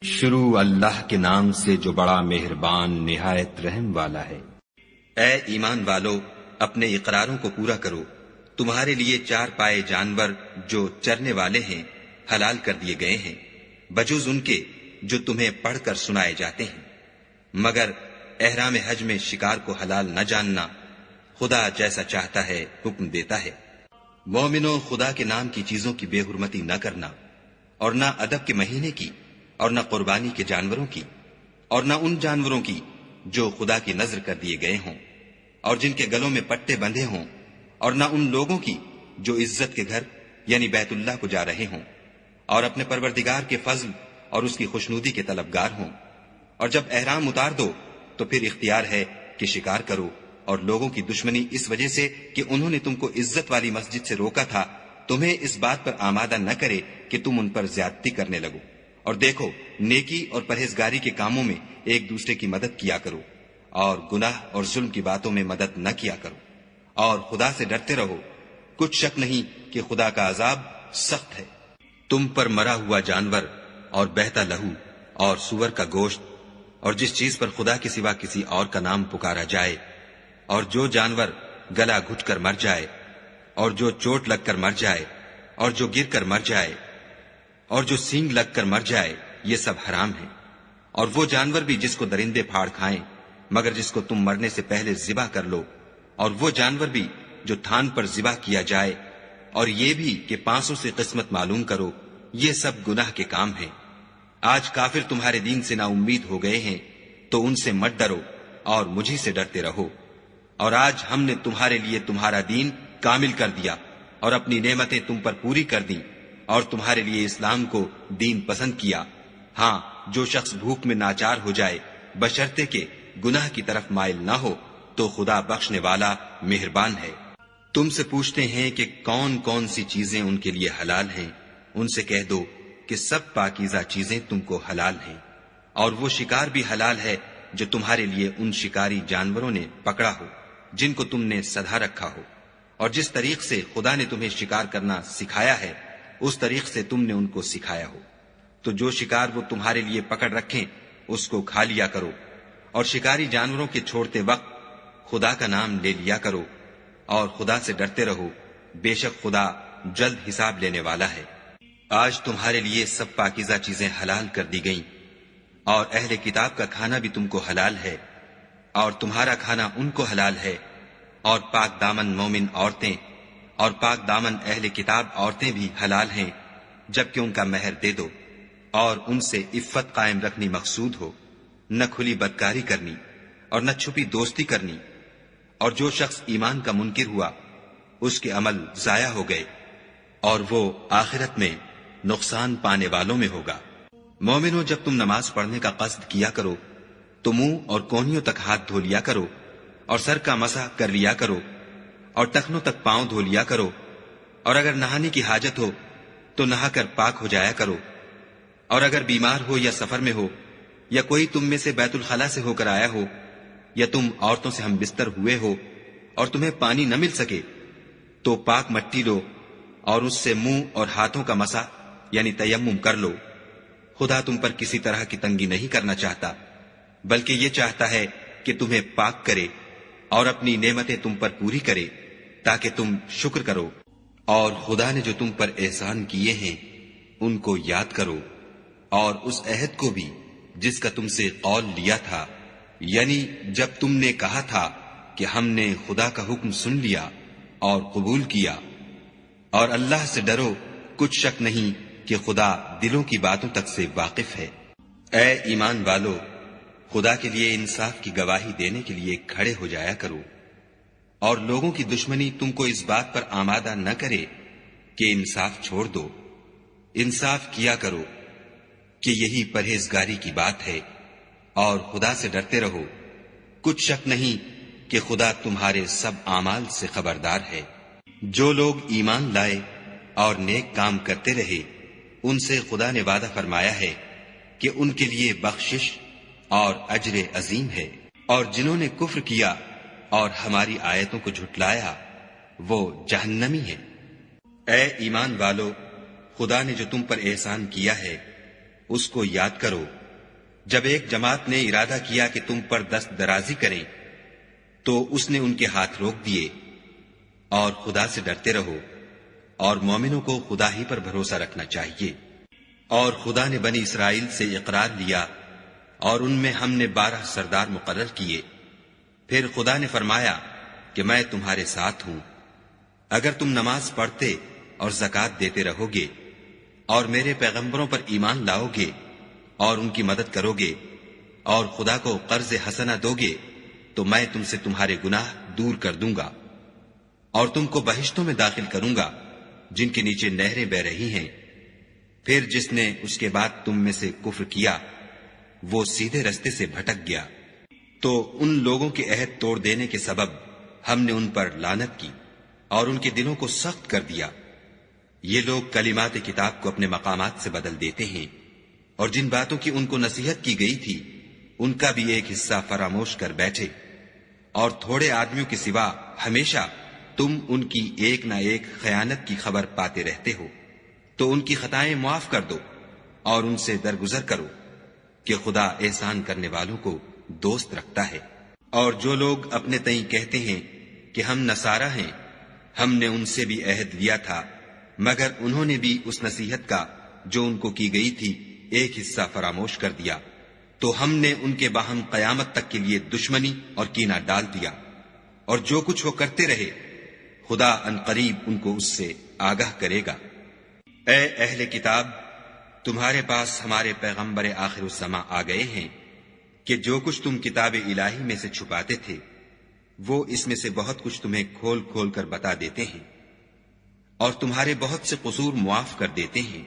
شروع اللہ کے نام سے جو بڑا مہربان نہایت رحم والا ہے۔ اے ایمان والو، اپنے اقراروں کو پورا کرو۔ تمہارے لیے چار پائے جانور جو چرنے والے ہیں حلال کر دیے گئے ہیں، بجوز ان کے جو تمہیں پڑھ کر سنائے جاتے ہیں، مگر احرام حج میں شکار کو حلال نہ جاننا۔ خدا جیسا چاہتا ہے حکم دیتا ہے۔ مومنو، خدا کے نام کی چیزوں کی بے حرمتی نہ کرنا، اور نہ ادب کے مہینے کی، اور نہ قربانی کے جانوروں کی، اور نہ ان جانوروں کی جو خدا کی نذر کر دیے گئے ہوں اور جن کے گلوں میں پٹے بندھے ہوں، اور نہ ان لوگوں کی جو عزت کے گھر یعنی بیت اللہ کو جا رہے ہوں اور اپنے پروردگار کے فضل اور اس کی خوشنودی کے طلبگار ہوں۔ اور جب احرام اتار دو تو پھر اختیار ہے کہ شکار کرو، اور لوگوں کی دشمنی اس وجہ سے کہ انہوں نے تم کو عزت والی مسجد سے روکا تھا تمہیں اس بات پر آمادہ نہ کرے کہ تم ان پر زیادتی کرنے لگو۔ اور دیکھو، نیکی اور پرہیزگاری کے کاموں میں ایک دوسرے کی مدد کیا کرو، اور گناہ اور ظلم کی باتوں میں مدد نہ کیا کرو، اور خدا سے ڈرتے رہو۔ کچھ شک نہیں کہ خدا کا عذاب سخت ہے۔ تم پر مرا ہوا جانور اور بہتا لہو اور سور کا گوشت اور جس چیز پر خدا کے سوا کسی اور کا نام پکارا جائے، اور جو جانور گلا گھٹ کر مر جائے، اور جو چوٹ لگ کر مر جائے، اور جو گر کر مر جائے، اور جو سینگ لگ کر مر جائے، یہ سب حرام ہے۔ اور وہ جانور بھی جس کو درندے پھاڑ کھائیں مگر جس کو تم مرنے سے پہلے ذبح کر لو، اور وہ جانور بھی جو تھان پر ذبح کیا جائے، اور یہ بھی کہ پانسوں سے قسمت معلوم کرو، یہ سب گناہ کے کام ہیں۔ آج کافر تمہارے دین سے نا امید ہو گئے ہیں تو ان سے مت ڈرو اور مجھے سے ڈرتے رہو۔ اور آج ہم نے تمہارے لیے تمہارا دین کامل کر دیا اور اپنی نعمتیں تم پر پوری کر دیں، اور تمہارے لیے اسلام کو دین پسند کیا۔ ہاں، جو شخص بھوک میں ناچار ہو جائے بشرطے کہ گناہ کی طرف مائل نہ ہو تو خدا بخشنے والا مہربان ہے۔ تم سے پوچھتے ہیں کہ کون کون سی چیزیں ان کے لیے حلال ہیں، ان سے کہہ دو کہ سب پاکیزہ چیزیں تم کو حلال ہیں، اور وہ شکار بھی حلال ہے جو تمہارے لیے ان شکاری جانوروں نے پکڑا ہو جن کو تم نے سدھا رکھا ہو، اور جس طریق سے خدا نے تمہیں شکار کرنا سکھایا ہے اس طریق سے تم نے ان کو سکھایا ہو۔ تو جو شکار وہ تمہارے لیے پکڑ رکھیں اس کو کھا لیا کرو، اور شکاری جانوروں کے چھوڑتے وقت خدا کا نام لے لیا کرو، اور خدا سے ڈرتے رہو، بے شک خدا جلد حساب لینے والا ہے۔ آج تمہارے لیے سب پاکیزہ چیزیں حلال کر دی گئیں، اور اہل کتاب کا کھانا بھی تم کو حلال ہے، اور تمہارا کھانا ان کو حلال ہے، اور پاک دامن مومن عورتیں اور پاک دامن اہل کتاب عورتیں بھی حلال ہیں جبکہ ان کا مہر دے دو، اور ان سے عفت قائم رکھنی مقصود ہو، نہ کھلی بدکاری کرنی اور نہ چھپی دوستی کرنی۔ اور جو شخص ایمان کا منکر ہوا اس کے عمل ضائع ہو گئے، اور وہ آخرت میں نقصان پانے والوں میں ہوگا۔ مومنو، جب تم نماز پڑھنے کا قصد کیا کرو تو منہ اور کونیوں تک ہاتھ دھو لیا کرو، اور سر کا مسح کر لیا کرو، اور ٹخنوں تک پاؤں دھو لیا کرو، اور اگر نہانے کی حاجت ہو تو نہا کر پاک ہو جایا کرو، اور اگر بیمار ہو یا سفر میں ہو یا کوئی تم میں سے بیت الخلا سے ہو کر آیا ہو، یا تم عورتوں سے ہم بستر ہوئے ہو اور تمہیں پانی نہ مل سکے تو پاک مٹی لو اور اس سے منہ اور ہاتھوں کا مسح یعنی تیمم کر لو۔ خدا تم پر کسی طرح کی تنگی نہیں کرنا چاہتا، بلکہ یہ چاہتا ہے کہ تمہیں پاک کرے اور اپنی نعمتیں تم پر پوری کرے تاکہ تم شکر کرو۔ اور خدا نے جو تم پر احسان کیے ہیں ان کو یاد کرو، اور اس عہد کو بھی جس کا تم سے قول لیا تھا، یعنی جب تم نے کہا تھا کہ ہم نے خدا کا حکم سن لیا اور قبول کیا۔ اور اللہ سے ڈرو، کچھ شک نہیں کہ خدا دلوں کی باتوں تک سے واقف ہے۔ اے ایمان والو، خدا کے لیے انصاف کی گواہی دینے کے لیے کھڑے ہو جایا کرو، اور لوگوں کی دشمنی تم کو اس بات پر آمادہ نہ کرے کہ انصاف چھوڑ دو۔ انصاف کیا کرو کہ یہی پرہیزگاری کی بات ہے، اور خدا سے ڈرتے رہو۔ کچھ شک نہیں کہ خدا تمہارے سب اعمال سے خبردار ہے۔ جو لوگ ایمان لائے اور نیک کام کرتے رہے ان سے خدا نے وعدہ فرمایا ہے کہ ان کے لیے بخشش اور اجر عظیم ہے، اور جنہوں نے کفر کیا اور ہماری آیتوں کو جھٹلایا وہ جہنمی ہیں۔ اے ایمان والو، خدا نے جو تم پر احسان کیا ہے اس کو یاد کرو جب ایک جماعت نے ارادہ کیا کہ تم پر دست درازی کریں تو اس نے ان کے ہاتھ روک دیے. اور خدا سے ڈرتے رہو اور مومنوں کو خدا ہی پر بھروسہ رکھنا چاہیے. اور خدا نے بنی اسرائیل سے اقرار لیا اور ان میں ہم نے 12 سردار مقرر کیے. پھر خدا نے فرمایا کہ میں تمہارے ساتھ ہوں. اگر تم نماز پڑھتے اور زکوٰۃ دیتے رہو گے اور میرے پیغمبروں پر ایمان لاؤ گے اور ان کی مدد کرو گے اور خدا کو قرض حسنہ دو گے تو میں تم سے تمہارے گناہ دور کر دوں گا اور تم کو بہشتوں میں داخل کروں گا جن کے نیچے نہریں بہ رہی ہیں. پھر جس نے اس کے بعد تم میں سے کفر کیا وہ سیدھے رستے سے بھٹک گیا. تو ان لوگوں کے عہد توڑ دینے کے سبب ہم نے ان پر لعنت کی اور ان کے دلوں کو سخت کر دیا. یہ لوگ کلمات کتاب کو اپنے مقامات سے بدل دیتے ہیں اور جن باتوں کی ان کو نصیحت کی گئی تھی ان کا بھی ایک حصہ فراموش کر بیٹھے. اور تھوڑے آدمیوں کے سوا ہمیشہ تم ان کی ایک نہ ایک خیانت کی خبر پاتے رہتے ہو. تو ان کی خطائیں معاف کر دو اور ان سے درگزر کرو کہ خدا احسان کرنے والوں کو دوست رکھتا ہے. اور جو لوگ اپنے تئیں کہتے ہیں کہ ہم نصارہ ہیں ہم نے ان سے بھی عہد لیا تھا مگر انہوں نے بھی اس نصیحت کا جو ان کو کی گئی تھی ایک حصہ فراموش کر دیا. تو ہم نے ان کے باہم قیامت تک کے لیے دشمنی اور کینہ ڈال دیا. اور جو کچھ وہ کرتے رہے خدا عنقریب ان کو اس سے آگاہ کرے گا. اے اہل کتاب تمہارے پاس ہمارے پیغمبر آخر الزماں آ گئے ہیں کہ جو کچھ تم کتاب الہی میں سے چھپاتے تھے وہ اس میں سے بہت کچھ تمہیں کھول کھول کر بتا دیتے ہیں اور تمہارے بہت سے قصور معاف کر دیتے ہیں.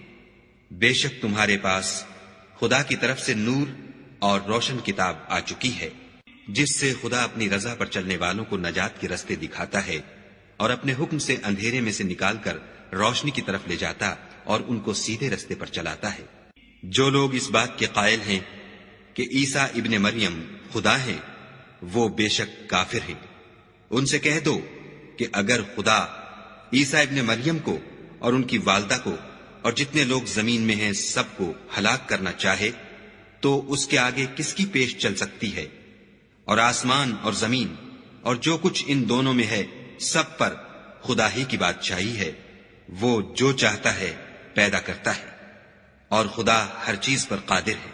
بے شک تمہارے پاس خدا کی طرف سے نور اور روشن کتاب آ چکی ہے جس سے خدا اپنی رضا پر چلنے والوں کو نجات کے رستے دکھاتا ہے اور اپنے حکم سے اندھیرے میں سے نکال کر روشنی کی طرف لے جاتا اور ان کو سیدھے رستے پر چلاتا ہے. جو لوگ اس بات کے قائل ہیں کہ عیسیٰ ابن مریم خدا ہیں وہ بے شک کافر ہیں. ان سے کہہ دو کہ اگر خدا عیسیٰ ابن مریم کو اور ان کی والدہ کو اور جتنے لوگ زمین میں ہیں سب کو ہلاک کرنا چاہے تو اس کے آگے کس کی پیش چل سکتی ہے؟ اور آسمان اور زمین اور جو کچھ ان دونوں میں ہے سب پر خدا ہی کی بادشاہی ہے. وہ جو چاہتا ہے پیدا کرتا ہے اور خدا ہر چیز پر قادر ہے.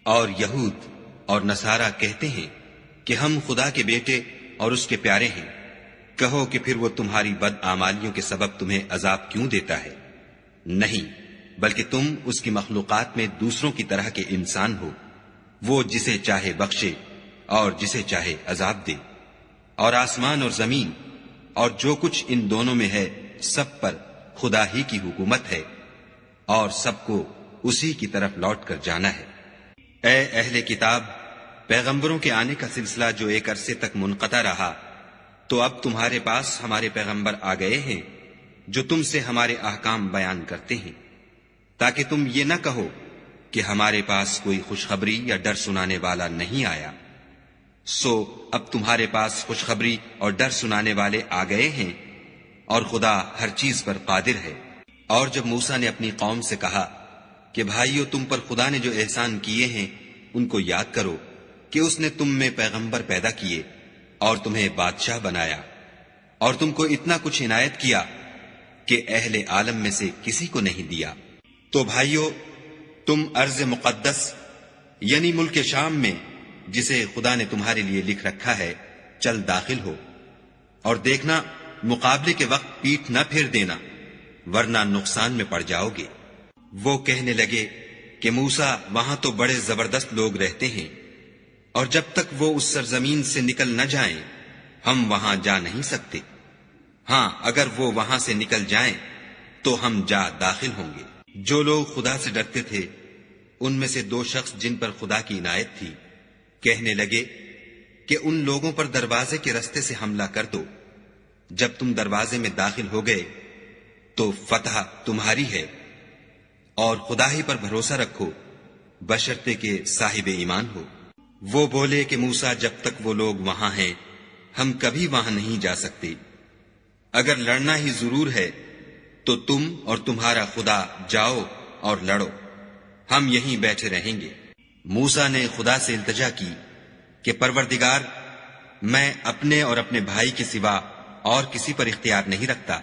اور یہود اور نصارہ کہتے ہیں کہ ہم خدا کے بیٹے اور اس کے پیارے ہیں. کہو کہ پھر وہ تمہاری بد اعمالیوں کے سبب تمہیں عذاب کیوں دیتا ہے؟ نہیں بلکہ تم اس کی مخلوقات میں دوسروں کی طرح کے انسان ہو. وہ جسے چاہے بخشے اور جسے چاہے عذاب دے. اور آسمان اور زمین اور جو کچھ ان دونوں میں ہے سب پر خدا ہی کی حکومت ہے اور سب کو اسی کی طرف لوٹ کر جانا ہے. اے اہل کتاب پیغمبروں کے آنے کا سلسلہ جو ایک عرصے تک منقطع رہا تو اب تمہارے پاس ہمارے پیغمبر آ گئے ہیں جو تم سے ہمارے احکام بیان کرتے ہیں تاکہ تم یہ نہ کہو کہ ہمارے پاس کوئی خوشخبری یا ڈر سنانے والا نہیں آیا. سو اب تمہارے پاس خوشخبری اور ڈر سنانے والے آ گئے ہیں اور خدا ہر چیز پر قادر ہے. اور جب موسیٰ نے اپنی قوم سے کہا کہ بھائیو تم پر خدا نے جو احسان کیے ہیں ان کو یاد کرو کہ اس نے تم میں پیغمبر پیدا کیے اور تمہیں بادشاہ بنایا اور تم کو اتنا کچھ عنایت کیا کہ اہل عالم میں سے کسی کو نہیں دیا. تو بھائیو تم ارض مقدس یعنی ملک شام میں جسے خدا نے تمہارے لیے لکھ رکھا ہے چل داخل ہو اور دیکھنا مقابلے کے وقت پیٹھ نہ پھیر دینا ورنہ نقصان میں پڑ جاؤ گے. وہ کہنے لگے کہ موسیٰ وہاں تو بڑے زبردست لوگ رہتے ہیں اور جب تک وہ اس سرزمین سے نکل نہ جائیں ہم وہاں جا نہیں سکتے. ہاں اگر وہ وہاں سے نکل جائیں تو ہم جا داخل ہوں گے. جو لوگ خدا سے ڈرتے تھے ان میں سے 2 شخص جن پر خدا کی عنایت تھی کہنے لگے کہ ان لوگوں پر دروازے کے رستے سے حملہ کر دو. جب تم دروازے میں داخل ہو گئے تو فتح تمہاری ہے اور خدا ہی پر بھروسہ رکھو بشرطے کہ صاحب ایمان ہو. وہ بولے کہ موسیٰ جب تک وہ لوگ وہاں ہیں ہم کبھی وہاں نہیں جا سکتے. اگر لڑنا ہی ضرور ہے تو تم اور تمہارا خدا جاؤ اور لڑو ہم یہیں بیٹھے رہیں گے۔ موسیٰ نے خدا سے التجا کی کہ پروردگار، میں اپنے اور اپنے بھائی کے سوا اور کسی پر اختیار نہیں رکھتا،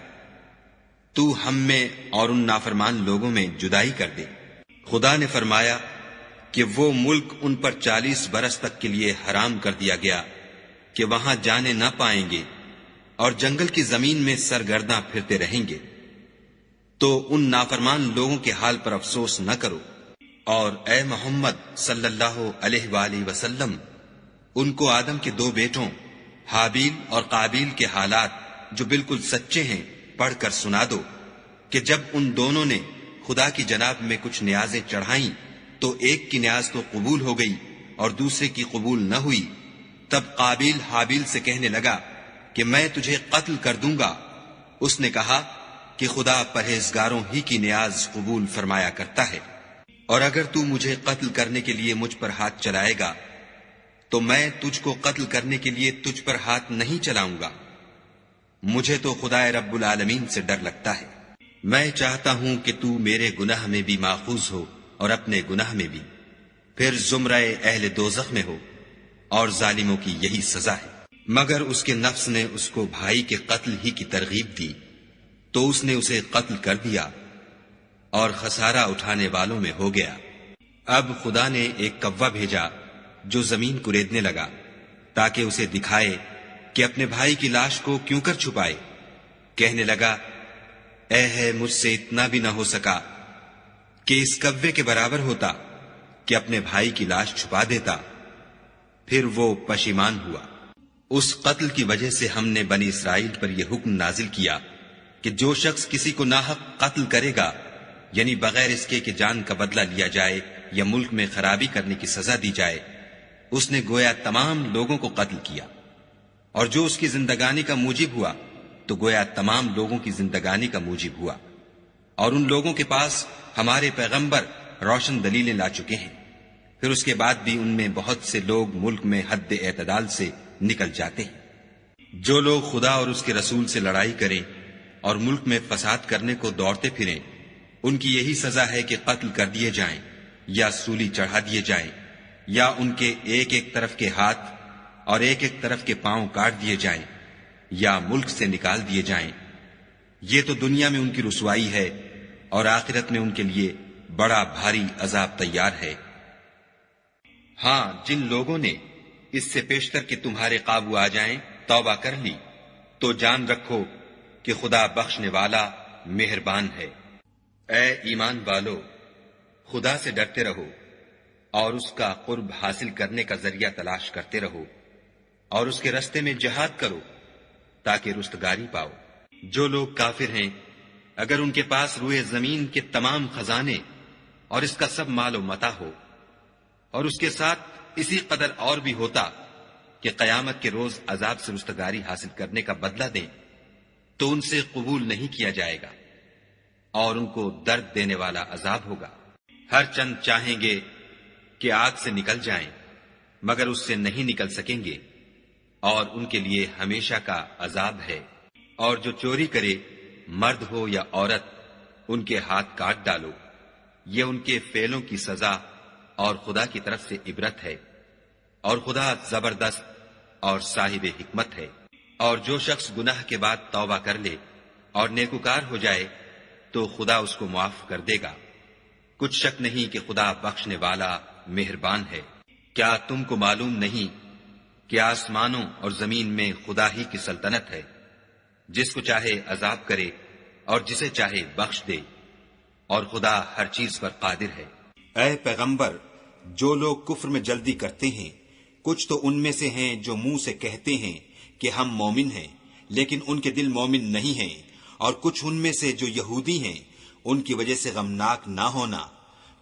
تو ہم میں اور ان نافرمان لوگوں میں جدائی کر دے۔ خدا نے فرمایا کہ وہ ملک ان پر 40 برس تک کے لیے حرام کر دیا گیا کہ وہاں جانے نہ پائیں گے اور جنگل کی زمین میں سرگرداں پھرتے رہیں گے۔ تو ان نافرمان لوگوں کے حال پر افسوس نہ کرو، اور اے محمد صلی اللہ علیہ وآلہ وسلم، ان کو آدم کے 2 بیٹوں حابیل اور قابیل کے حالات جو بالکل سچے ہیں پڑھ کر سنا دو کہ جب ان دونوں نے خدا کی جناب میں کچھ نیازیں چڑھائیں تو ایک کی نیاز تو قبول ہو گئی اور دوسرے کی قبول نہ ہوئی۔ تب قابیل حابیل سے کہنے لگا کہ میں تجھے قتل کر دوں گا۔ اس نے کہا کہ خدا پرہیزگاروں ہی کی نیاز قبول فرمایا کرتا ہے، اور اگر تو مجھے قتل کرنے کے لیے مجھ پر ہاتھ چلائے گا تو میں تجھ کو قتل کرنے کے لیے تجھ پر ہاتھ نہیں چلاؤں گا۔ مجھے تو خدا رب العالمین سے ڈر لگتا ہے۔ میں چاہتا ہوں کہ تو میرے گناہ میں بھی ماخوذ ہو اور اپنے گناہ میں بھی، پھر زمرہ اہل دوزخ میں ہو، اور ظالموں کی یہی سزا ہے۔ مگر اس کے نفس نے اس کو بھائی کے قتل ہی کی ترغیب دی تو اس نے اسے قتل کر دیا اور خسارہ اٹھانے والوں میں ہو گیا۔ اب خدا نے ایک کوا بھیجا جو زمین کریدنے لگا تاکہ اسے دکھائے کہ اپنے بھائی کی لاش کو کیوں کر چھپائے۔ کہنے لگا، اے ہے مجھ سے اتنا بھی نہ ہو سکا کہ اس کوے کے برابر ہوتا کہ اپنے بھائی کی لاش چھپا دیتا۔ پھر وہ پشیمان ہوا۔ اس قتل کی وجہ سے ہم نے بنی اسرائیل پر یہ حکم نازل کیا کہ جو شخص کسی کو ناحق قتل کرے گا، یعنی بغیر اس کے کہ جان کا بدلہ لیا جائے یا ملک میں خرابی کرنے کی سزا دی جائے، اس نے گویا تمام لوگوں کو قتل کیا، اور جو اس کی زندگانی کا موجب ہوا تو گویا تمام لوگوں کی زندگانی کا موجب ہوا۔ اور ان لوگوں کے پاس ہمارے پیغمبر روشن دلیلیں لا چکے ہیں، پھر اس کے بعد بھی ان میں بہت سے لوگ ملک میں حد اعتدال سے نکل جاتے ہیں۔ جو لوگ خدا اور اس کے رسول سے لڑائی کریں اور ملک میں فساد کرنے کو دوڑتے پھریں، ان کی یہی سزا ہے کہ قتل کر دیے جائیں یا سولی چڑھا دیے جائیں، یا ان کے ایک ایک طرف کے ہاتھ اور ایک ایک طرف کے پاؤں کاٹ دیے جائیں، یا ملک سے نکال دیے جائیں۔ یہ تو دنیا میں ان کی رسوائی ہے، اور آخرت میں ان کے لیے بڑا بھاری عذاب تیار ہے۔ ہاں، جن لوگوں نے اس سے پیشتر کہ تمہارے قابو آ جائیں توبہ کر لی، تو جان رکھو کہ خدا بخشنے والا مہربان ہے۔ اے ایمان والو، خدا سے ڈرتے رہو اور اس کا قرب حاصل کرنے کا ذریعہ تلاش کرتے رہو، اور اس کے رستے میں جہاد کرو تاکہ رستگاری پاؤ۔ جو لوگ کافر ہیں، اگر ان کے پاس روئے زمین کے تمام خزانے اور اس کا سب مال و متاع ہو، اور اس کے ساتھ اسی قدر اور بھی ہوتا کہ قیامت کے روز عذاب سے رستگاری حاصل کرنے کا بدلہ دیں، تو ان سے قبول نہیں کیا جائے گا، اور ان کو درد دینے والا عذاب ہوگا۔ ہر چند چاہیں گے کہ آگ سے نکل جائیں، مگر اس سے نہیں نکل سکیں گے، اور ان کے لیے ہمیشہ کا عذاب ہے۔ اور جو چوری کرے، مرد ہو یا عورت، ان کے ہاتھ کاٹ ڈالو۔ یہ ان کے فعلوں کی سزا اور خدا کی طرف سے عبرت ہے، اور خدا زبردست اور صاحب حکمت ہے۔ اور جو شخص گناہ کے بعد توبہ کر لے اور نیکوکار ہو جائے تو خدا اس کو معاف کر دے گا۔ کچھ شک نہیں کہ خدا بخشنے والا مہربان ہے۔ کیا تم کو معلوم نہیں کہ آسمانوں اور زمین میں خدا ہی کی سلطنت ہے، جس کو چاہے عذاب کرے اور جسے چاہے بخش دے، اور خدا ہر چیز پر قادر ہے۔ اے پیغمبر، جو لوگ کفر میں جلدی کرتے ہیں، کچھ تو ان میں سے ہیں جو منہ سے کہتے ہیں کہ ہم مومن ہیں، لیکن ان کے دل مومن نہیں ہیں، اور کچھ ان میں سے جو یہودی ہیں، ان کی وجہ سے غمناک نہ ہونا،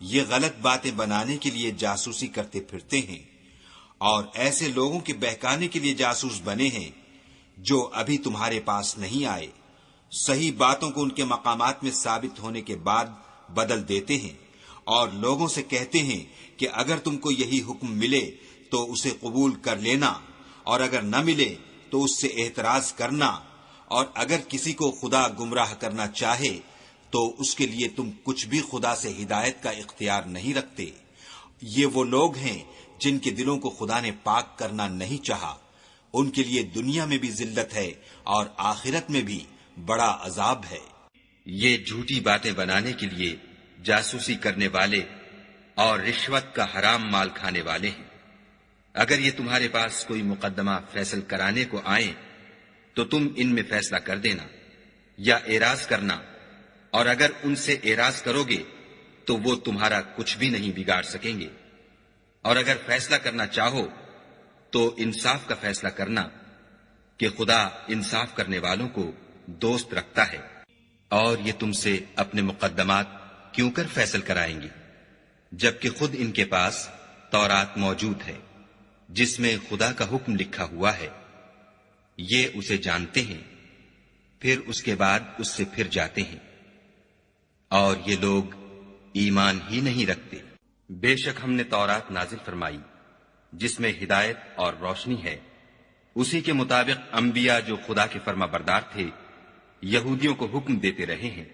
یہ غلط باتیں بنانے کے لیے جاسوسی کرتے پھرتے ہیں، اور ایسے لوگوں کے بہکانے کے لیے جاسوس بنے ہیں جو ابھی تمہارے پاس نہیں آئے، صحیح باتوں کو ان کے مقامات میں ثابت ہونے کے بعد بدل دیتے ہیں، اور لوگوں سے کہتے ہیں کہ اگر تم کو یہی حکم ملے تو اسے قبول کر لینا، اور اگر نہ ملے تو اس سے اعتراض کرنا، اور اگر کسی کو خدا گمراہ کرنا چاہے تو اس کے لیے تم کچھ بھی خدا سے ہدایت کا اختیار نہیں رکھتے۔ یہ وہ لوگ ہیں جن کے دلوں کو خدا نے پاک کرنا نہیں چاہا، ان کے لیے دنیا میں بھی ذلت ہے اور آخرت میں بھی بڑا عذاب ہے۔ یہ جھوٹی باتیں بنانے کے لیے جاسوسی کرنے والے اور رشوت کا حرام مال کھانے والے ہیں۔ اگر یہ تمہارے پاس کوئی مقدمہ فیصل کرانے کو آئیں تو تم ان میں فیصلہ کر دینا یا اعراض کرنا، اور اگر ان سے اعراض کرو گے تو وہ تمہارا کچھ بھی نہیں بگاڑ سکیں گے، اور اگر فیصلہ کرنا چاہو تو انصاف کا فیصلہ کرنا کہ خدا انصاف کرنے والوں کو دوست رکھتا ہے۔ اور یہ تم سے اپنے مقدمات کیوں کر فیصل کرائیں گے جبکہ خود ان کے پاس تورات موجود ہے جس میں خدا کا حکم لکھا ہوا ہے۔ یہ اسے جانتے ہیں، پھر اس کے بعد اس سے پھر جاتے ہیں، اور یہ لوگ ایمان ہی نہیں رکھتے۔ بے شک ہم نے تورات نازل فرمائی جس میں ہدایت اور روشنی ہے، اسی کے مطابق انبیاء جو خدا کے فرما بردار تھے یہودیوں کو حکم دیتے رہے ہیں،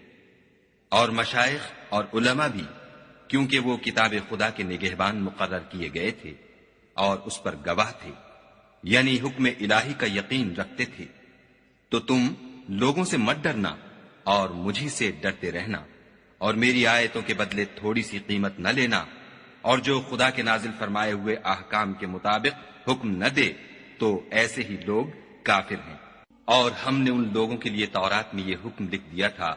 اور مشائخ اور علماء بھی، کیونکہ وہ کتاب خدا کے نگہبان مقرر کیے گئے تھے اور اس پر گواہ تھے، یعنی حکم الہی کا یقین رکھتے تھے۔ تو تم لوگوں سے مت ڈرنا اور مجھی سے ڈرتے رہنا، اور میری آیتوں کے بدلے تھوڑی سی قیمت نہ لینا، اور جو خدا کے نازل فرمائے ہوئے احکام کے مطابق حکم نہ دے تو ایسے ہی لوگ کافر ہیں۔ اور ہم نے ان لوگوں کے لیے تورات میں یہ حکم لکھ دیا تھا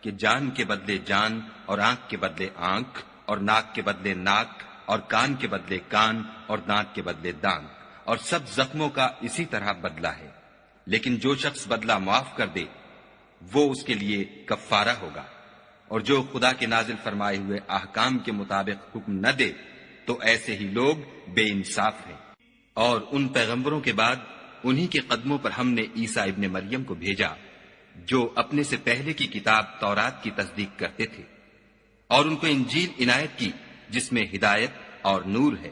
کہ جان کے بدلے جان، اور آنکھ کے بدلے آنکھ، اور ناک کے بدلے ناک، اور کان کے بدلے کان، اور دانت کے بدلے دانت، اور سب زخموں کا اسی طرح بدلہ ہے۔ لیکن جو شخص بدلہ معاف کر دے وہ اس کے لیے کفارہ ہوگا، اور جو خدا کے نازل فرمائے ہوئے احکام کے مطابق حکم نہ دے تو ایسے ہی لوگ بے انصاف ہیں۔ اور ان پیغمبروں کے بعد انہی کے قدموں پر ہم نے عیسیٰ ابن مریم کو بھیجا جو اپنے سے پہلے کی کتاب تورات کی تصدیق کرتے تھے، اور ان کو انجیل عنایت کی جس میں ہدایت اور نور ہے،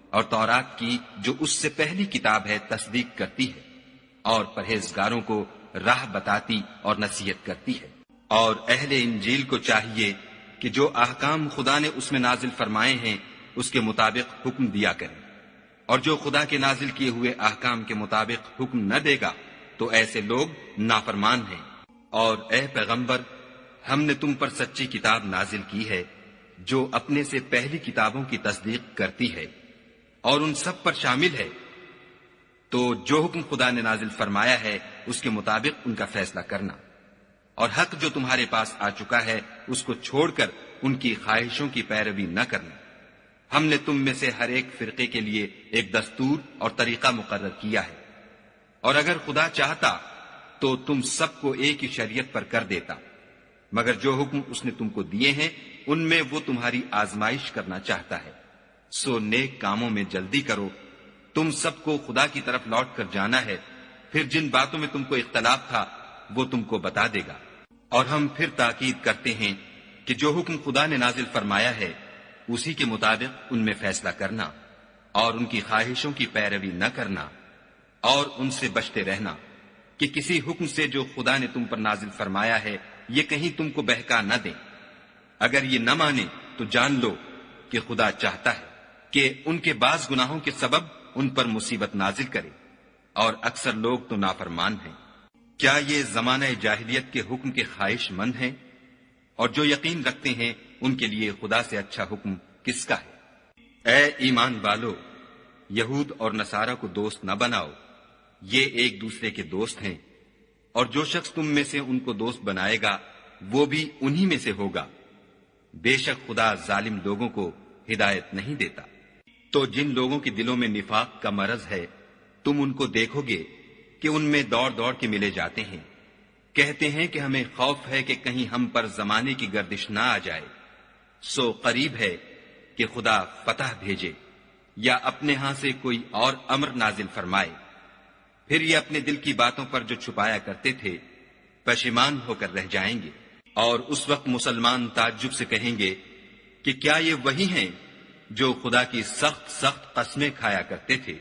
اور تورات کی جو اس سے پہلی کتاب ہے تصدیق کرتی ہے، اور پرہیزگاروں کو راہ بتاتی اور نصیحت کرتی ہے۔ اور اہل انجیل کو چاہیے کہ جو احکام خدا نے اس میں نازل فرمائے ہیں اس کے مطابق حکم دیا کریں، اور جو خدا کے نازل کیے ہوئے احکام کے مطابق حکم نہ دے گا تو ایسے لوگ نافرمان ہیں۔ اور اے پیغمبر، ہم نے تم پر سچی کتاب نازل کی ہے جو اپنے سے پہلی کتابوں کی تصدیق کرتی ہے اور ان سب پر شامل ہے، تو جو حکم خدا نے نازل فرمایا ہے اس کے مطابق ان کا فیصلہ کرنا، اور حق جو تمہارے پاس آ چکا ہے اس کو چھوڑ کر ان کی خواہشوں کی پیروی نہ کرنا۔ ہم نے تم میں سے ہر ایک فرقے کے لیے ایک دستور اور طریقہ مقرر کیا ہے، اور اگر خدا چاہتا تو تم سب کو ایک ہی شریعت پر کر دیتا، مگر جو حکم اس نے تم کو دیے ہیں ان میں وہ تمہاری آزمائش کرنا چاہتا ہے۔ سو نیک کاموں میں جلدی کرو، تم سب کو خدا کی طرف لوٹ کر جانا ہے، پھر جن باتوں میں تم کو اختلاف تھا وہ تم کو بتا دے گا۔ اور ہم پھر تاکید کرتے ہیں کہ جو حکم خدا نے نازل فرمایا ہے اسی کے مطابق ان میں فیصلہ کرنا، اور ان کی خواہشوں کی پیروی نہ کرنا، اور ان سے بچتے رہنا کہ کسی حکم سے جو خدا نے تم پر نازل فرمایا ہے یہ کہیں تم کو بہکا نہ دیں۔ اگر یہ نہ مانے تو جان لو کہ خدا چاہتا ہے کہ ان کے بعض گناہوں کے سبب ان پر مصیبت نازل کرے، اور اکثر لوگ تو نافرمان ہیں۔ کیا یہ زمانہ جاہلیت کے حکم کے خواہش مند ہیں؟ اور جو یقین رکھتے ہیں ان کے لیے خدا سے اچھا حکم کس کا ہے؟ اے ایمان والو، یہود اور نصارہ کو دوست نہ بناؤ، یہ ایک دوسرے کے دوست ہیں، اور جو شخص تم میں سے ان کو دوست بنائے گا وہ بھی انہی میں سے ہوگا۔ بے شک خدا ظالم لوگوں کو ہدایت نہیں دیتا۔ تو جن لوگوں کے دلوں میں نفاق کا مرض ہے تم ان کو دیکھو گے کہ ان میں دوڑ دوڑ کے ملے جاتے ہیں، کہتے ہیں کہ ہمیں خوف ہے کہ کہیں ہم پر زمانے کی گردش نہ آ جائے۔ سو قریب ہے کہ خدا فتح بھیجے یا اپنے ہاں سے کوئی اور امر نازل فرمائے، پھر یہ اپنے دل کی باتوں پر جو چھپایا کرتے تھے پشیمان ہو کر رہ جائیں گے۔ اور اس وقت مسلمان تعجب سے کہیں گے کہ کیا یہ وہی ہیں جو خدا کی سخت سخت قسمیں کھایا کرتے تھے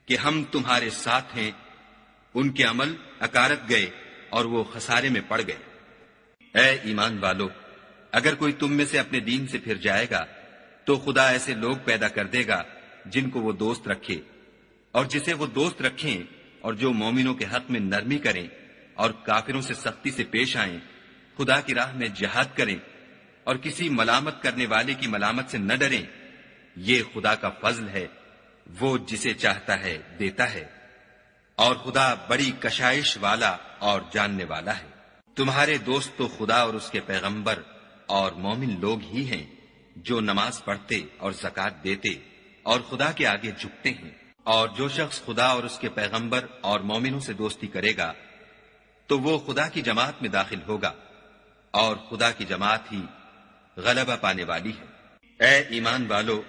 کہ ہم تمہارے ساتھ ہیں؟ ان کے عمل اکارت گئے اور وہ خسارے میں پڑ گئے۔ اے ایمان والو، اگر کوئی تم میں سے اپنے دین سے پھر جائے گا تو خدا ایسے لوگ پیدا کر دے گا جن کو وہ دوست رکھے اور جسے وہ دوست رکھیں، اور جو مومنوں کے حق میں نرمی کریں اور کافروں سے سختی سے پیش آئیں، خدا کی راہ میں جہاد کریں اور کسی ملامت کرنے والے کی ملامت سے نہ ڈریں۔ یہ خدا کا فضل ہے، وہ جسے چاہتا ہے دیتا ہے، اور خدا بڑی کشائش والا اور جاننے والا ہے۔ تمہارے دوست تو خدا اور اس کے پیغمبر اور مومن لوگ ہی ہیں جو نماز پڑھتے اور زکوٰۃ دیتے اور خدا کے آگے جھکتے ہیں، اور جو شخص خدا اور اس کے پیغمبر اور مومنوں سے دوستی کرے گا تو وہ خدا کی جماعت میں داخل ہوگا، اور خدا کی جماعت ہی غلبہ پانے والی ہے۔ اے ایمان والو،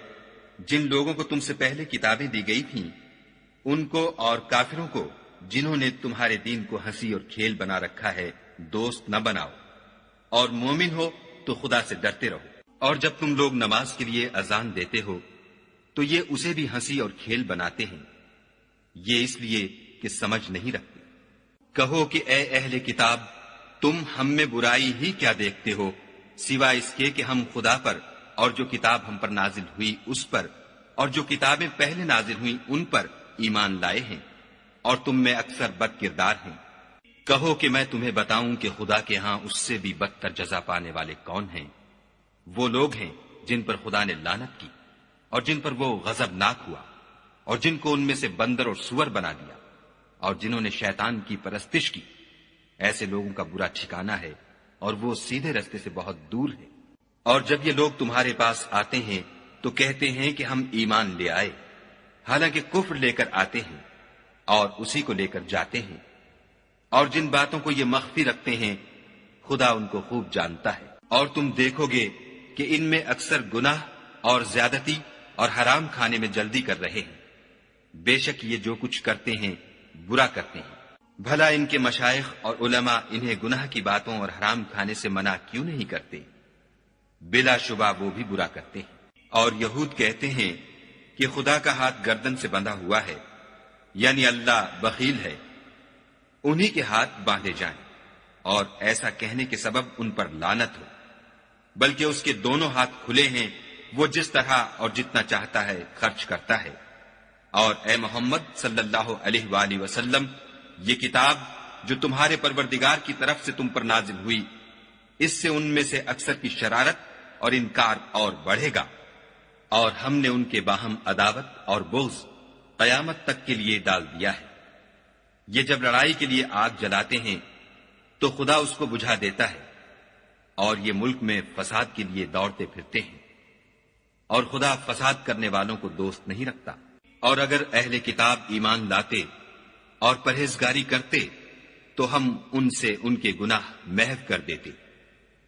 جن لوگوں کو تم سے پہلے کتابیں دی گئی تھیں ان کو اور کافروں کو جنہوں نے تمہارے دین کو ہنسی اور کھیل بنا رکھا ہے دوست نہ بناؤ، اور مومن ہو تو خدا سے ڈرتے رہو۔ اور جب تم لوگ نماز کے لیے اذان دیتے ہو تو یہ اسے بھی ہنسی اور کھیل بناتے ہیں، یہ اس لیے کہ سمجھ نہیں رکھتے۔ کہو کہ اے اہل کتاب، تم ہم میں برائی ہی کیا دیکھتے ہو سوائے اس کے کہ ہم خدا پر اور جو کتاب ہم پر نازل ہوئی اس پر اور جو کتابیں پہلے نازل ہوئیں ان پر ایمان لائے ہیں، اور تم میں اکثر بد کردار ہیں۔ کہو کہ میں تمہیں بتاؤں کہ خدا کے ہاں اس سے بھی بدتر جزا پانے والے کون ہیں؟ وہ لوگ ہیں جن پر خدا نے لعنت کی اور جن پر وہ غضبناک ہوا، اور جن کو ان میں سے بندر اور سور بنا دیا، اور جنہوں نے شیطان کی پرستش کی۔ ایسے لوگوں کا برا ٹھکانہ ہے اور وہ سیدھے رستے سے بہت دور ہے۔ اور جب یہ لوگ تمہارے پاس آتے ہیں تو کہتے ہیں کہ ہم ایمان لے آئے، حالانکہ کفر لے کر آتے ہیں اور اسی کو لے کر جاتے ہیں، اور جن باتوں کو یہ مخفی رکھتے ہیں خدا ان کو خوب جانتا ہے۔ اور تم دیکھو گے کہ ان میں اکثر گناہ اور زیادتی اور حرام کھانے میں جلدی کر رہے ہیں۔ بے شک یہ جو کچھ کرتے ہیں برا کرتے ہیں۔ بھلا ان کے مشائخ اور علماء انہیں گناہ کی باتوں اور حرام کھانے سے منع کیوں نہیں کرتے؟ بلا شبہ وہ بھی برا کرتے ہیں۔ اور یہود کہتے ہیں کہ خدا کا ہاتھ گردن سے بندھا ہوا ہے، یعنی اللہ بخیل ہے، انہی کے ہاتھ باندھے جائیں، اور ایسا کہنے کے سبب ان پر لعنت ہو، بلکہ اس کے دونوں ہاتھ کھلے ہیں، وہ جس طرح اور جتنا چاہتا ہے خرچ کرتا ہے۔ اور اے محمد صلی اللہ علیہ وآلہ وسلم، یہ کتاب جو تمہارے پروردگار کی طرف سے تم پر نازل ہوئی، اس سے ان میں سے اکثر کی شرارت اور انکار اور بڑھے گا، اور ہم نے ان کے باہم عداوت اور بغض قیامت تک کے لیے ڈال دیا ہے۔ یہ جب لڑائی کے لیے آگ جلاتے ہیں تو خدا اس کو بجھا دیتا ہے، اور یہ ملک میں فساد کے لیے دوڑتے پھرتے ہیں، اور خدا فساد کرنے والوں کو دوست نہیں رکھتا۔ اور اگر اہل کتاب ایمان لاتے اور پرہیزگاری کرتے تو ہم ان سے ان کے گناہ محو کر دیتے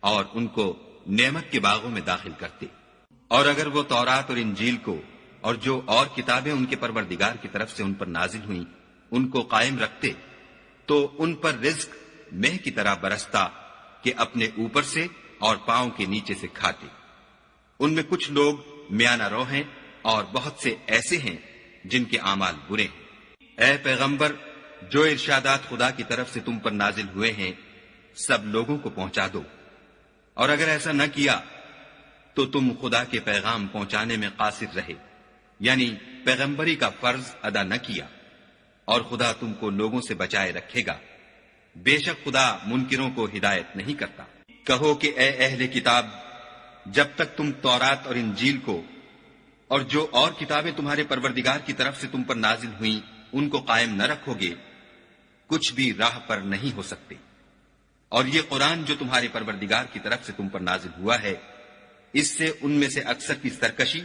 اور ان کو نعمت کے باغوں میں داخل کرتے۔ اور اگر وہ تورات اور انجیل کو اور جو اور کتابیں ان کے پروردگار کی طرف سے ان پر نازل ہوئیں ان کو قائم رکھتے تو ان پر رزق مہ کی طرح برستا کہ اپنے اوپر سے اور پاؤں کے نیچے سے کھاتے۔ ان میں کچھ لوگ میانہ رو ہیں اور بہت سے ایسے ہیں جن کے اعمال برے ہیں۔ اے پیغمبر، جو ارشادات خدا کی طرف سے تم پر نازل ہوئے ہیں سب لوگوں کو پہنچا دو، اور اگر ایسا نہ کیا تو تم خدا کے پیغام پہنچانے میں قاصر رہے، یعنی پیغمبری کا فرض ادا نہ کیا، اور خدا تم کو لوگوں سے بچائے رکھے گا۔ بے شک خدا منکروں کو ہدایت نہیں کرتا۔ کہو کہ اے اہل کتاب، جب تک تم تورات اور انجیل کو اور جو اور کتابیں تمہارے پروردگار کی طرف سے تم پر نازل ہوئیں ان کو قائم نہ رکھو گے کچھ بھی راہ پر نہیں ہو سکتے۔ اور یہ قرآن جو تمہارے پروردگار کی طرف سے تم پر نازل ہوا ہے اس سے ان میں سے اکثر کی سرکشی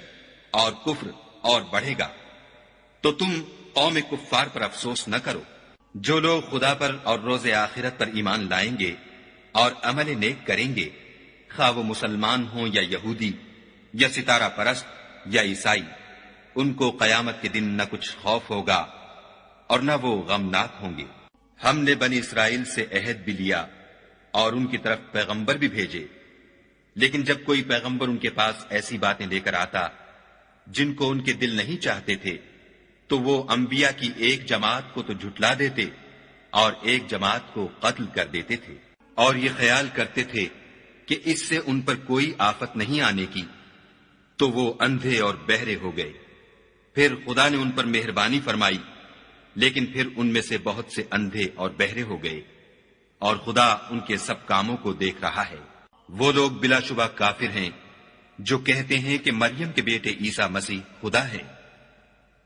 اور کفر اور بڑھے گا، تو تم قوم کفار پر افسوس نہ کرو۔ جو لوگ خدا پر اور روز آخرت پر ایمان لائیں گے اور عمل نیک کریں گے، خواہ وہ مسلمان ہوں یا یہودی یا ستارہ پرست یا عیسائی، ان کو قیامت کے دن نہ کچھ خوف ہوگا اور نہ وہ غمناک ہوں گے۔ ہم نے بنی اسرائیل سے عہد بھی لیا اور ان کی طرف پیغمبر بھی بھیجے، لیکن جب کوئی پیغمبر ان کے پاس ایسی باتیں لے کر آتا جن کو ان کے دل نہیں چاہتے تھے تو وہ انبیاء کی ایک جماعت کو تو جھٹلا دیتے اور ایک جماعت کو قتل کر دیتے تھے۔ اور یہ خیال کرتے تھے کہ اس سے ان پر کوئی آفت نہیں آنے کی، تو وہ اندھے اور بہرے ہو گئے۔ پھر خدا نے ان پر مہربانی فرمائی، لیکن پھر ان میں سے بہت سے اندھے اور بہرے ہو گئے، اور خدا ان کے سب کاموں کو دیکھ رہا ہے۔ وہ لوگ بلا شبہ کافر ہیں جو کہتے ہیں کہ مریم کے بیٹے عیسیٰ مسیح خدا ہے،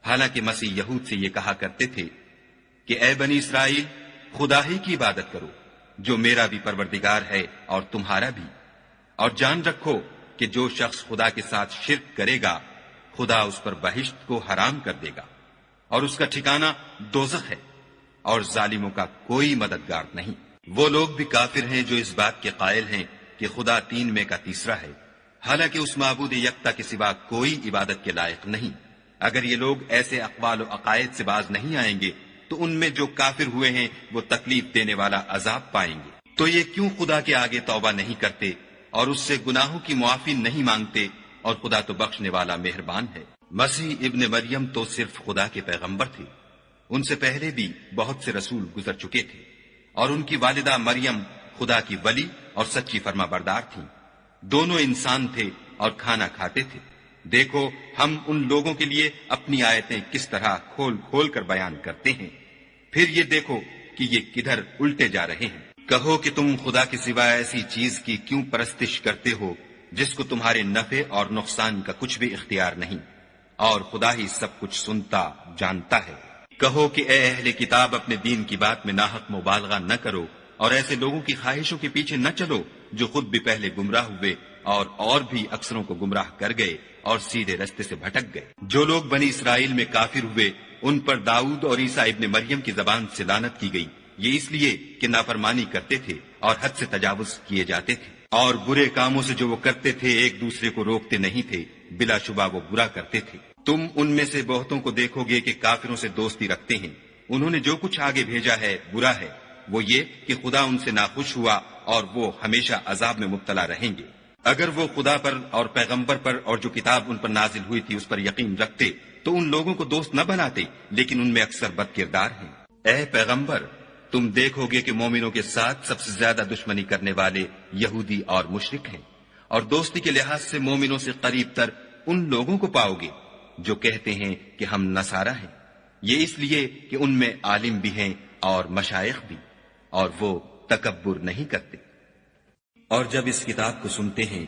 حالانکہ مسیح یہود سے یہ کہا کرتے تھے کہ اے بنی اسرائیل، خدا ہی کی عبادت کرو جو میرا بھی پروردگار ہے اور تمہارا بھی، اور جان رکھو کہ جو شخص خدا کے ساتھ شرک کرے گا خدا اس پر بہشت کو حرام کر دے گا، اور اس کا ٹھکانہ دوزخ ہے، اور ظالموں کا کوئی مددگار نہیں۔ وہ لوگ بھی کافر ہیں جو اس بات کے قائل ہیں کہ خدا تین میں کا تیسرا ہے، حالانکہ اس معبود یکتا کے سوا کوئی عبادت کے لائق نہیں۔ اگر یہ لوگ ایسے اقوال و عقائد سے باز نہیں آئیں گے تو ان میں جو کافر ہوئے ہیں وہ تکلیف دینے والا عذاب پائیں گے۔ تو یہ کیوں خدا کے آگے توبہ نہیں کرتے اور اس سے گناہوں کی معافی نہیں مانگتے، اور خدا تو بخشنے والا مہربان ہے۔ مسیح ابن مریم تو صرف خدا کے پیغمبر تھے، ان سے پہلے بھی بہت سے رسول گزر چکے تھے، اور ان کی والدہ مریم خدا کی ولی اور سچی فرما بردار تھیں۔ دونوں انسان تھے اور کھانا کھاتے تھے۔ دیکھو ہم ان لوگوں کے لیے اپنی آیتیں کس طرح کھول کھول کر بیان کرتے ہیں، پھر یہ دیکھو کہ یہ کدھر الٹے جا رہے ہیں۔ کہو کہ تم خدا کے سوا ایسی چیز کی کیوں پرستش کرتے ہو جس کو تمہارے نفع اور نقصان کا کچھ بھی اختیار نہیں، اور خدا ہی سب کچھ سنتا جانتا ہے۔ کہو کہ اے اہل کتاب، اپنے دین کی بات میں ناحق مبالغہ نہ کرو، اور ایسے لوگوں کی خواہشوں کے پیچھے نہ چلو جو خود بھی پہلے گمراہ ہوئے اور بھی اکثروں کو گمراہ کر گئے اور سیدھے رستے سے بھٹک گئے۔ جو لوگ بنی اسرائیل میں کافر ہوئے ان پر داؤد اور عیسیٰ ابن مریم کی زبان سے لعنت کی گئی، یہ اس لیے کہ نافرمانی کرتے تھے اور حد سے تجاوز کیے جاتے تھے، اور برے کاموں سے جو وہ کرتے تھے ایک دوسرے کو روکتے نہیں تھے، بلا شبہ وہ برا کرتے تھے۔ تم ان میں سے بہتوں کو دیکھو گے کہ کافروں سے دوستی رکھتے ہیں، انہوں نے جو کچھ آگے بھیجا ہے برا ہے، وہ یہ کہ خدا ان سے ناخوش ہوا اور وہ ہمیشہ عذاب میں مبتلا رہیں گے۔ اگر وہ خدا پر اور پیغمبر پر اور جو کتاب ان پر نازل ہوئی تھی اس پر یقین رکھتے تو ان لوگوں کو دوست نہ بناتے، لیکن ان میں اکثر بد کردار ہیں۔ اے پیغمبر، تم دیکھو گے کہ مومنوں کے ساتھ سب سے زیادہ دشمنی کرنے والے یہودی اور مشرک ہیں، اور دوستی کے لحاظ سے مومنوں سے قریب تر ان لوگوں کو پاؤ گے جو کہتے ہیں کہ ہم نصارہ ہیں، یہ اس لیے کہ ان میں عالم بھی ہیں اور مشائخ بھی، اور وہ تکبر نہیں کرتے۔ اور جب اس کتاب کو سنتے ہیں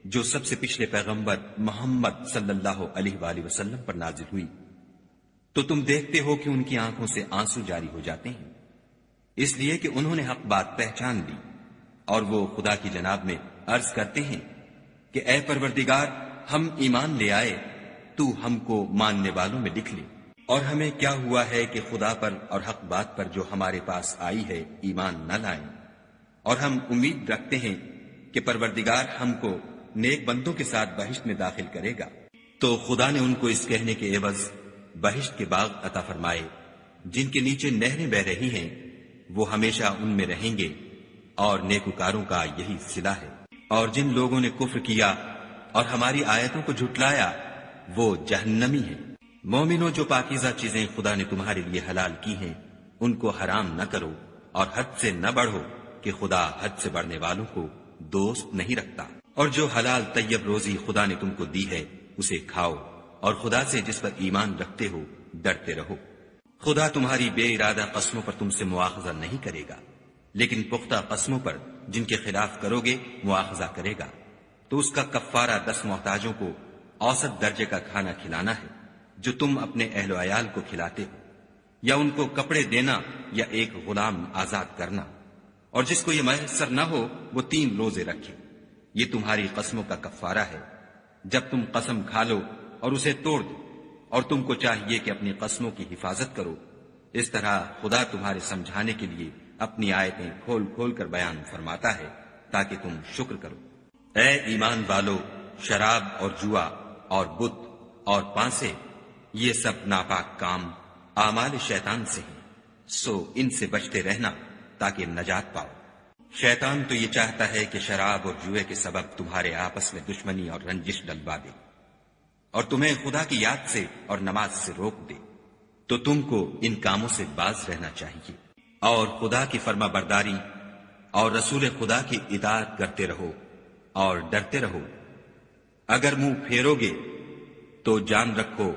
جو سب سے پچھلے پیغمبر محمد صلی اللہ علیہ وآلہ وسلم پر نازل ہوئی، تو تم دیکھتے ہو کہ ان کی آنکھوں سے آنسو جاری ہو جاتے ہیں، اس لیے کہ انہوں نے حق بات پہچان لی، اور وہ خدا کی جناب میں عرض کرتے ہیں کہ اے پروردگار، ہم ایمان لے آئے، تو ہم کو ماننے والوں میں لکھ لے۔ اور ہمیں کیا ہوا ہے کہ خدا پر اور حق بات پر جو ہمارے پاس آئی ہے ایمان نہ لائیں، اور ہم امید رکھتے ہیں کہ پروردگار ہم کو نیک بندوں کے ساتھ بہشت میں داخل کرے گا۔ تو خدا نے ان کو اس کہنے کے عوض بہشت کے باغ عطا فرمائے جن کے نیچے نہریں بہ رہی ہیں، وہ ہمیشہ ان میں رہیں گے، اور نیکوکاروں کا یہی صلہ ہے۔ اور جن لوگوں نے کفر کیا اور ہماری آیتوں کو جھٹلایا وہ جہنمی ہیں۔ مومنوں، جو پاکیزہ چیزیں خدا نے تمہارے لیے حلال کی ہیں ان کو حرام نہ کرو، اور حد سے نہ بڑھو کہ خدا حد سے بڑھنے والوں کو دوست نہیں رکھتا۔ اور جو حلال طیب روزی خدا نے تم کو دی ہے اسے کھاؤ، اور خدا سے جس پر ایمان رکھتے ہو ڈرتے رہو۔ خدا تمہاری بے ارادہ قسموں پر تم سے مواخذہ نہیں کرے گا، لیکن پختہ قسموں پر جن کے خلاف کرو گے مواخذہ کرے گا۔ تو اس کا کفارہ 10 محتاجوں کو اوسط درجے کا کھانا کھلانا ہے جو تم اپنے اہل و عیال کو کھلاتے ہو، یا ان کو کپڑے دینا یا ایک غلام آزاد کرنا، اور جس کو یہ میسر نہ ہو وہ 3 روزے رکھے۔ یہ تمہاری قسموں کا کفارہ ہے جب تم قسم کھا لو اور اسے توڑ دو، اور تم کو چاہیے کہ اپنی قسموں کی حفاظت کرو۔ اس طرح خدا تمہارے سمجھانے کے لیے اپنی آیتیں کھول کھول کر بیان فرماتا ہے تاکہ تم شکر کرو۔ اے ایمان والو، شراب اور جوا اور بت اور پانسے، یہ سب ناپاک کام اعمال شیطان سے ہیں، سو ان سے بچتے رہنا تاکہ نجات پاؤ۔ شیطان تو یہ چاہتا ہے کہ شراب اور جوئے کے سبب تمہارے آپس میں دشمنی اور رنجش ڈلوا دے، اور تمہیں خدا کی یاد سے اور نماز سے روک دے، تو تم کو ان کاموں سے باز رہنا چاہیے، اور خدا کی فرما برداری اور رسول خدا کی اطاعت کرتے رہو اور ڈرتے رہو۔ اگر منہ پھیرو گے تو جان رکھو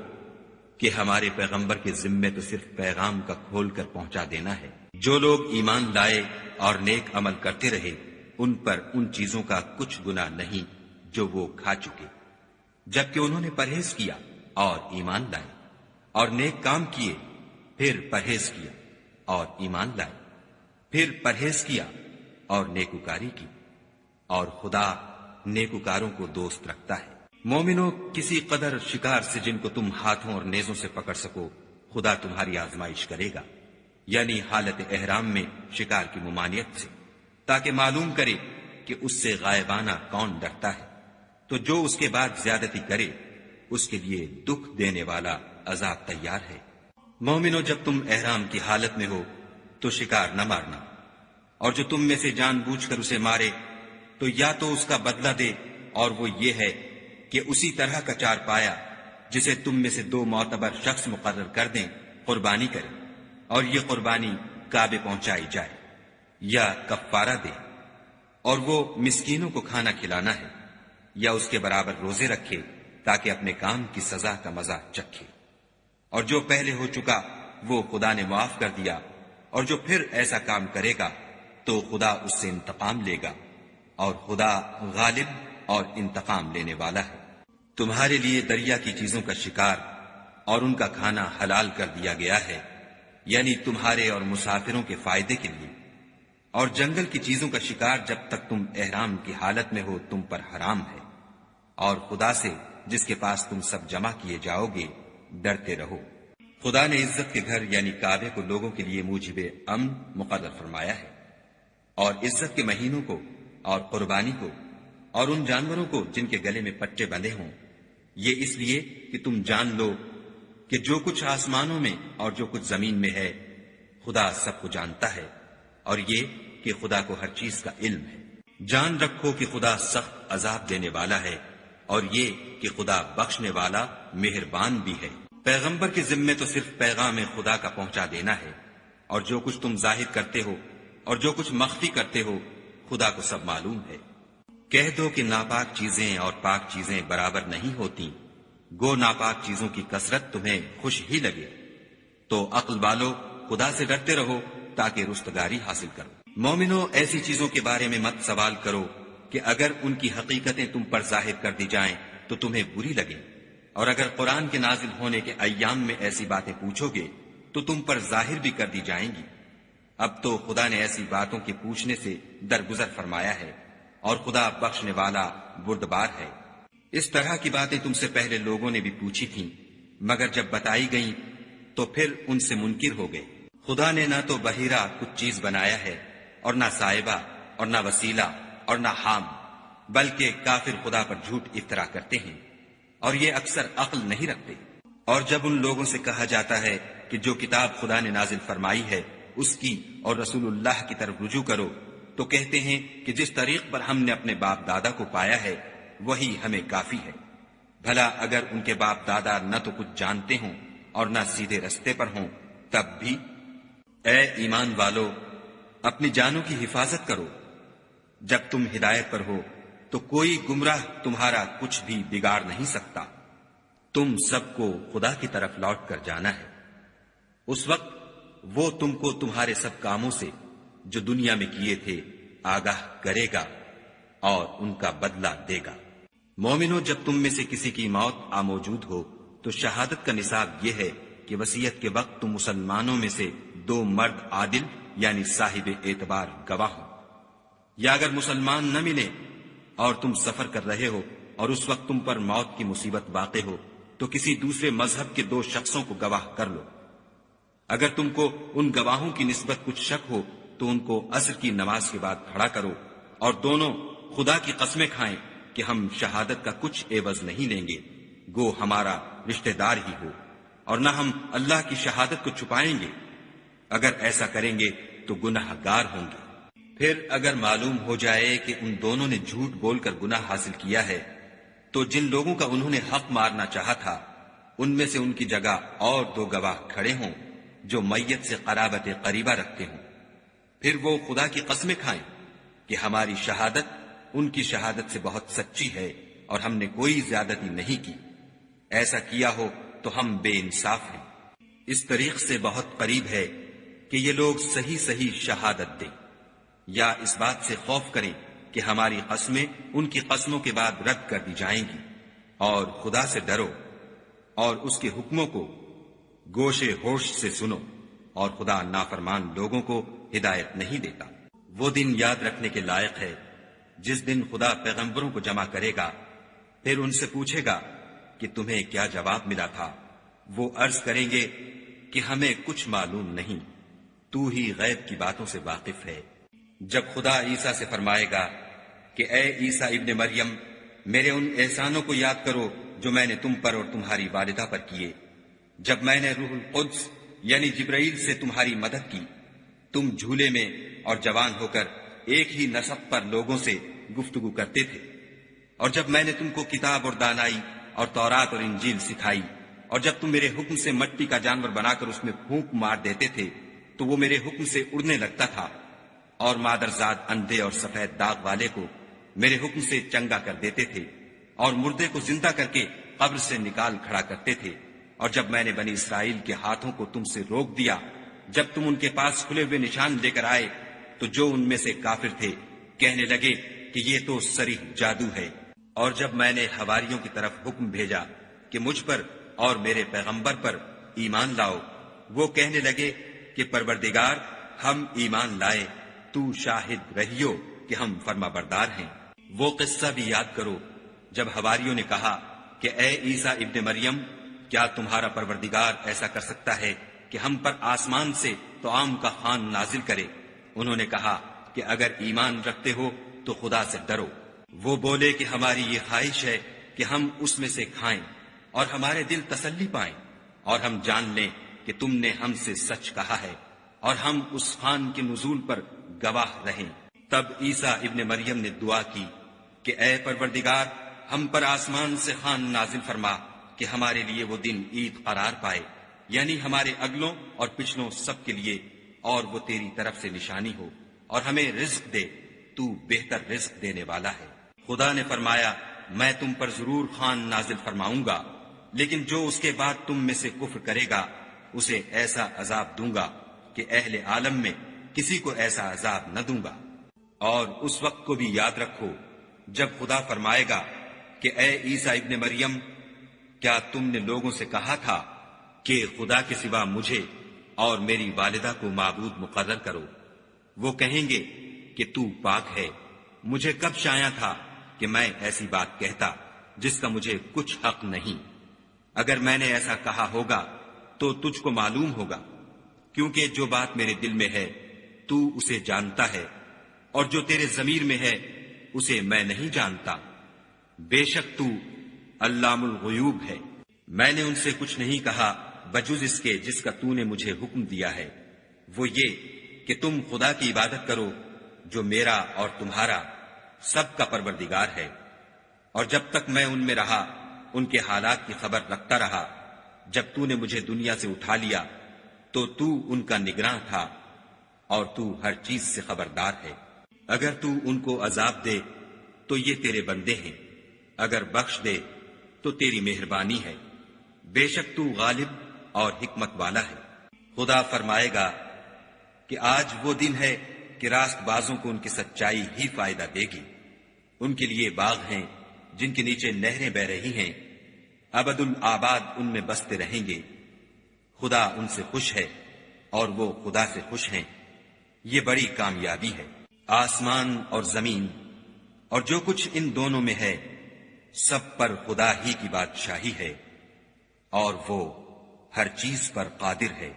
کہ ہمارے پیغمبر کے ذمے تو صرف پیغام کا کھول کر پہنچا دینا ہے۔ جو لوگ ایمان لائے اور نیک عمل کرتے رہے ان پر ان چیزوں کا کچھ گناہ نہیں جو وہ کھا چکے، جبکہ انہوں نے پرہیز کیا اور ایمان لائے، اور نیک کام کیے، پھر پرہیز کیا اور ایمان لائے، پھر پرہیز کیا اور نیکوکاری کی، اور خدا نیکوکاروں کو دوست رکھتا ہے۔ مومنوں، کسی قدر شکار سے جن کو تم ہاتھوں اور نیزوں سے پکڑ سکو خدا تمہاری آزمائش کرے گا، یعنی حالت احرام میں شکار کی ممانعت سے، تاکہ معلوم کرے کہ اس سے غائبانہ کون ڈرتا ہے، تو جو اس کے بعد زیادتی کرے اس کے لیے دکھ دینے والا عذاب تیار ہے۔ مومنوں، جب تم احرام کی حالت میں ہو تو شکار نہ مارنا، اور جو تم میں سے جان بوجھ کر اسے مارے تو یا تو اس کا بدلہ دے، اور وہ یہ ہے کہ اسی طرح کا چار پایا جسے تم میں سے 2 معتبر شخص مقرر کر دیں قربانی کرے، اور یہ قربانی کعبے پہنچائی جائے، یا کفارہ دے، اور وہ مسکینوں کو کھانا کھلانا ہے، یا اس کے برابر روزے رکھے تاکہ اپنے کام کی سزا کا مزہ چکھے۔ اور جو پہلے ہو چکا وہ خدا نے معاف کر دیا، اور جو پھر ایسا کام کرے گا تو خدا اس سے انتقام لے گا، اور خدا غالب اور انتقام لینے والا ہے۔ تمہارے لیے دریا کی چیزوں کا شکار اور ان کا کھانا حلال کر دیا گیا ہے، یعنی تمہارے اور مسافروں کے فائدے کے لیے، اور جنگل کی چیزوں کا شکار جب تک تم احرام کی حالت میں ہو تم پر حرام ہے، اور خدا سے جس کے پاس تم سب جمع کیے جاؤ گے ڈرتے رہو۔ خدا نے عزت کے گھر یعنی کعبے کو لوگوں کے لیے موجب امن مقرر فرمایا ہے، اور عزت کے مہینوں کو اور قربانی کو اور ان جانوروں کو جن کے گلے میں پٹے بندھے ہوں، یہ اس لیے کہ تم جان لو کہ جو کچھ آسمانوں میں اور جو کچھ زمین میں ہے خدا سب کو جانتا ہے، اور یہ کہ خدا کو ہر چیز کا علم ہے۔ جان رکھو کہ خدا سخت عذاب دینے والا ہے، اور یہ کہ خدا بخشنے والا مہربان بھی ہے۔ پیغمبر کے ذمے تو صرف پیغام خدا کا پہنچا دینا ہے، اور جو کچھ تم ظاہر کرتے ہو اور جو کچھ مخفی کرتے ہو خدا کو سب معلوم ہے۔ کہہ دو کہ ناپاک چیزیں اور پاک چیزیں برابر نہیں ہوتی، گو ناپاک چیزوں کی کثرت تمہیں خوش ہی لگے، تو عقل والو خدا سے ڈرتے رہو تاکہ رستگاری حاصل کرو۔ مومنو، ایسی چیزوں کے بارے میں مت سوال کرو کہ اگر ان کی حقیقتیں تم پر ظاہر کر دی جائیں تو تمہیں بری لگیں، اور اگر قرآن کے نازل ہونے کے ایام میں ایسی باتیں پوچھو گے تو تم پر ظاہر بھی کر دی جائیں گی۔ اب تو خدا نے ایسی باتوں کے پوچھنے سے درگزر فرمایا ہے، اور خدا بخشنے والا بردبار ہے۔ اس طرح کی باتیں تم سے پہلے لوگوں نے بھی پوچھی تھیں، مگر جب بتائی گئیں تو پھر ان سے منکر ہو گئے۔ خدا نے نہ تو بحیرہ کچھ چیز بنایا ہے، اور نہ صاحبہ، اور نہ وسیلہ، اور نہ حام، بلکہ کافر خدا پر جھوٹ افطرا کرتے ہیں، اور یہ اکثر عقل نہیں رکھتے۔ اور جب ان لوگوں سے کہا جاتا ہے کہ جو کتاب خدا نے نازل فرمائی ہے اس کی اور رسول اللہ کی طرف رجوع کرو، تو کہتے ہیں کہ جس طریق پر ہم نے اپنے باپ دادا کو پایا ہے وہی ہمیں کافی ہے۔ بھلا اگر ان کے باپ دادا نہ تو کچھ جانتے ہوں اور نہ سیدھے رستے پر ہوں تب بھی؟ اے ایمان والو، اپنی جانوں کی حفاظت کرو۔ جب تم ہدایت پر ہو تو کوئی گمراہ تمہارا کچھ بھی بگاڑ نہیں سکتا۔ تم سب کو خدا کی طرف لوٹ کر جانا ہے، اس وقت وہ تم کو تمہارے سب کاموں سے جو دنیا میں کیے تھے آگاہ کرے گا اور ان کا بدلہ دے گا۔ مومنو، جب تم میں سے کسی کی موت آ موجود ہو تو شہادت کا نصاب یہ ہے کہ وصیت کے وقت تم مسلمانوں میں سے 2 مرد عادل یعنی صاحب اعتبار گواہ ہو، یا اگر مسلمان نہ ملے اور تم سفر کر رہے ہو اور اس وقت تم پر موت کی مصیبت واقع ہو تو کسی دوسرے مذہب کے 2 شخصوں کو گواہ کر لو۔ اگر تم کو ان گواہوں کی نسبت کچھ شک ہو تو ان کو عصر کی نماز کے بعد کھڑا کرو، اور دونوں خدا کی قسمیں کھائیں کہ ہم شہادت کا کچھ عوض نہیں لیں گے، گو ہمارا رشتہ دار ہی ہو، اور نہ ہم اللہ کی شہادت کو چھپائیں گے۔ اگر ایسا کریں گے تو گناہ گار ہوں گے۔ پھر اگر معلوم ہو جائے کہ ان دونوں نے جھوٹ بول کر گناہ حاصل کیا ہے تو جن لوگوں کا انہوں نے حق مارنا چاہا تھا ان میں سے ان کی جگہ اور 2 گواہ کھڑے ہوں جو میت سے قرابت قریبہ رکھتے ہوں، پھر وہ خدا کی قسمیں کھائیں کہ ہماری شہادت ان کی شہادت سے بہت سچی ہے اور ہم نے کوئی زیادتی نہیں کی. ایسا کیا ہو تو ہم بے انصاف ہیں. اس طریق سے بہت قریب ہے کہ یہ لوگ صحیح صحیح شہادت دیں، یا اس بات سے خوف کریں کہ ہماری قسمیں ان کی قسموں کے بعد رد کر دی جائیں گی. اور خدا سے ڈرو اور اس کے حکموں کو گوشے ہوش سے سنو، اور خدا نافرمان لوگوں کو ہدایت نہیں دیتا. وہ دن یاد رکھنے کے لائق ہے جس دن خدا پیغمبروں کو جمع کرے گا، پھر ان سے پوچھے گا کہ تمہیں کیا جواب ملا تھا. وہ عرض کریں گے کہ ہمیں کچھ معلوم نہیں، تو ہی غیب کی باتوں سے واقف ہے. جب خدا عیسیٰ سے فرمائے گا کہ اے عیسیٰ ابن مریم، میرے ان احسانوں کو یاد کرو جو میں نے تم پر اور تمہاری والدہ پر کیے، جب میں نے روح القدس یعنی جبرائیل سے تمہاری مدد کی، تم جھولے میں اور جوان ہو کر ایک ہی نسق پر لوگوں سے گفتگو کرتے تھے، اور جب میں نے تم کو کتاب اور دانائی اور تورات اور انجیل سکھائی، اور جب تم میرے حکم سے مٹی کا جانور بنا کر اس میں پھونک مار دیتے تھے تو وہ میرے حکم سے اڑنے لگتا تھا، اور مادرزاد اندھے اور سفید داغ والے کو میرے حکم سے چنگا کر دیتے تھے، اور مردے کو زندہ کر کے قبر سے نکال کھڑا کرتے تھے. اور جب میں نے بنی اسرائیل کے ہاتھوں کو تم سے روک دیا جب تم ان کے پاس کھلے ہوئے نشان لے کر آئے، تو جو ان میں سے کافر تھے کہنے لگے کہ یہ تو صریح جادو ہے. اور جب میں نے حواریوں کی طرف حکم بھیجا کہ مجھ پر اور میرے پیغمبر پر ایمان لاؤ، وہ کہنے لگے کہ پروردگار ہم ایمان لائے، تو شاہد رہیو کہ ہم فرما بردار ہیں. وہ قصہ بھی یاد کرو جب حواریوں نے کہا کہ اے عیسیٰ ابن مریم، کیا تمہارا پروردگار ایسا کر سکتا ہے کہ ہم پر آسمان سے طعام کا خوان نازل کرے؟ انہوں نے کہا کہ اگر ایمان رکھتے ہو تو خدا سے ڈرو. وہ بولے کہ ہماری یہ خواہش ہے کہ ہم اس میں سے کھائیں اور ہمارے دل تسلی پائیں، اور ہم جان لیں کہ تم نے ہم سے سچ کہا ہے، اور ہم اس خوان کے نزول پر گواہ رہیں. تب عیسیٰ ابن مریم نے دعا کی کہ اے پروردگار، ہم پر آسمان سے خوان نازل فرما کہ ہمارے لیے وہ دن عید قرار پائے، یعنی ہمارے اگلوں اور پچھلوں سب کے لیے، اور وہ تیری طرف سے نشانی ہو، اور ہمیں رزق دے، تو بہتر رزق دینے والا ہے. خدا نے فرمایا میں تم پر ضرور خوان نازل فرماؤں گا، لیکن جو اس کے بعد تم میں سے کفر کرے گا اسے ایسا عذاب دوں گا کہ اہل عالم میں کسی کو ایسا عذاب نہ دوں گا. اور اس وقت کو بھی یاد رکھو جب خدا فرمائے گا کہ اے عیسیٰ ابن مریم، کیا تم نے لوگوں سے کہا تھا کہ خدا کے سوا مجھے اور میری والدہ کو معبود مقرر کرو؟ وہ کہیں گے کہ تو پاک ہے، مجھے کب شایع تھا کہ میں ایسی بات کہتا جس کا مجھے کچھ حق نہیں. اگر میں نے ایسا کہا ہوگا تو تجھ کو معلوم ہوگا، کیونکہ جو بات میرے دل میں ہے تو اسے جانتا ہے، اور جو تیرے ضمیر میں ہے اسے میں نہیں جانتا. بے شک تو علام الغیوب ہے. میں نے ان سے کچھ نہیں کہا بجز اس کے جس کا تو نے مجھے حکم دیا ہے، وہ یہ کہ تم خدا کی عبادت کرو جو میرا اور تمہارا سب کا پروردگار ہے. اور جب تک میں ان میں رہا ان کے حالات کی خبر رکھتا رہا. جب تو نے مجھے دنیا سے اٹھا لیا تو ان کا نگراں تھا، اور تو ہر چیز سے خبردار ہے. اگر تو ان کو عذاب دے تو یہ تیرے بندے ہیں، اگر بخش دے تو تیری مہربانی ہے. بے شک تو غالب اور حکمت والا ہے. خدا فرمائے گا کہ آج وہ دن ہے کہ راست بازوں کو ان کی سچائی ہی فائدہ دے گی. ان کے لیے باغ ہیں جن کے نیچے نہریں بہ رہی ہیں، ابد الآباد ان میں بستے رہیں گے. خدا ان سے خوش ہے اور وہ خدا سے خوش ہیں. یہ بڑی کامیابی ہے. آسمان اور زمین اور جو کچھ ان دونوں میں ہے سب پر خدا ہی کی بادشاہی ہے، اور وہ ہر چیز پر قادر ہے.